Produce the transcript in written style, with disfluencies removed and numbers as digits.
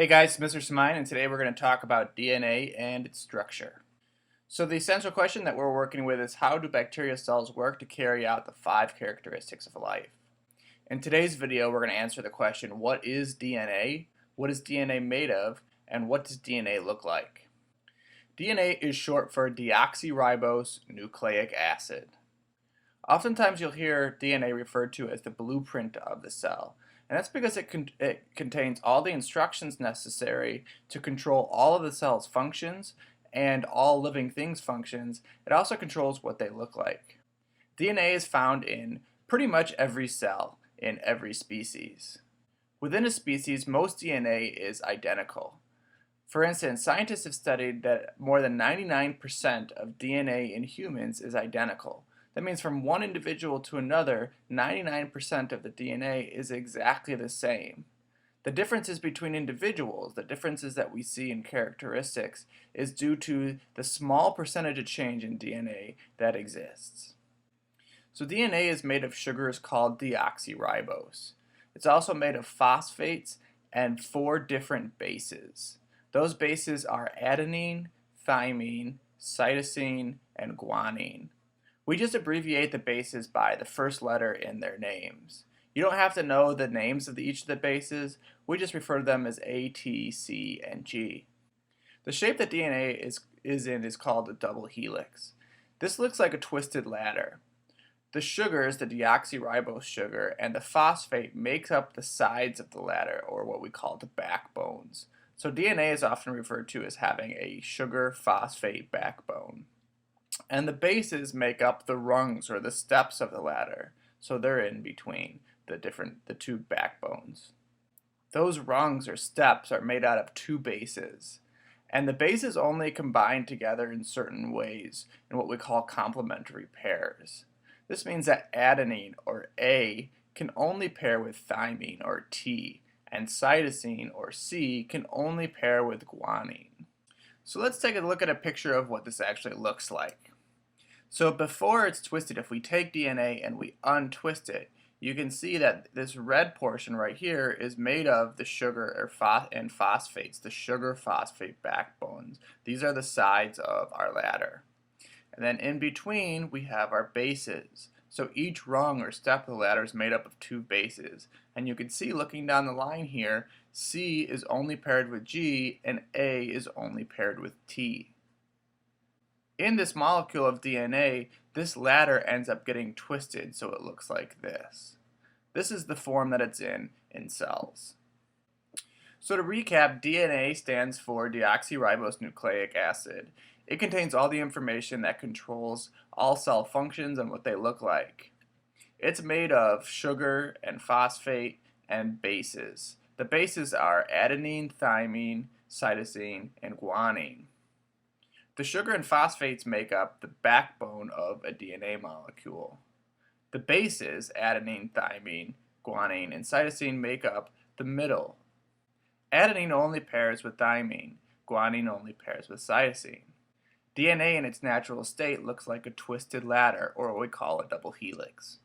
Hey guys, it's Mr. Samine, and today we're going to talk about DNA and its structure. So the essential question that we're working with is, how do bacteria cells work to carry out the 5 characteristics of life? In today's video, we're going to answer the question, what is DNA, what is DNA made of, and what does DNA look like? DNA is short for deoxyribose nucleic acid. Oftentimes you'll hear DNA referred to as the blueprint of the cell. And that's because it contains all the instructions necessary to control all of the cell's functions and all living things' functions. It also controls what they look like. DNA is found in pretty much every cell in every species. Within a species, most DNA is identical. For instance, scientists have studied that more than 99% of DNA in humans is identical. That means from one individual to another, 99% of the DNA is exactly the same. The differences between individuals, the differences that we see in characteristics, is due to the small percentage of change in DNA that exists. So DNA is made of sugars called deoxyribose. It's also made of phosphates and 4 different bases. Those bases are adenine, thymine, cytosine, and guanine. We just abbreviate the bases by the first letter in their names. You don't have to know the names of each of the bases. We just refer to them as A, T, C, and G. The shape that DNA is in is called a double helix. This looks like a twisted ladder. The sugars, the deoxyribose sugar, and the phosphate makes up the sides of the ladder, or what we call the backbones. So DNA is often referred to as having a sugar-phosphate backbone. And the bases make up the rungs or the steps of the ladder, so they're in between the 2 backbones. Those rungs or steps are made out of 2 bases, and the bases only combine together in certain ways in what we call complementary pairs. This means that adenine or A can only pair with thymine or T, and cytosine or C can only pair with guanine. So let's take a look at a picture of what this actually looks like. So before it's twisted, if we take DNA and we untwist it, you can see that this red portion right here is made of the sugar and phosphates, the sugar-phosphate backbones. These are the sides of our ladder. And then in between, we have our bases. So each rung or step of the ladder is made up of 2 bases. And you can see, looking down the line here, C is only paired with G and A is only paired with T. In this molecule of DNA, this ladder ends up getting twisted so it looks like this. This is the form that it's in cells. So to recap, DNA stands for deoxyribose nucleic acid. It contains all the information that controls all cell functions and what they look like. It's made of sugar and phosphate and bases. The bases are adenine, thymine, cytosine, and guanine. The sugar and phosphates make up the backbone of a DNA molecule. The bases, adenine, thymine, guanine, and cytosine, make up the middle. Adenine only pairs with thymine. Guanine only pairs with cytosine. DNA in its natural state looks like a twisted ladder, or what we call a double helix.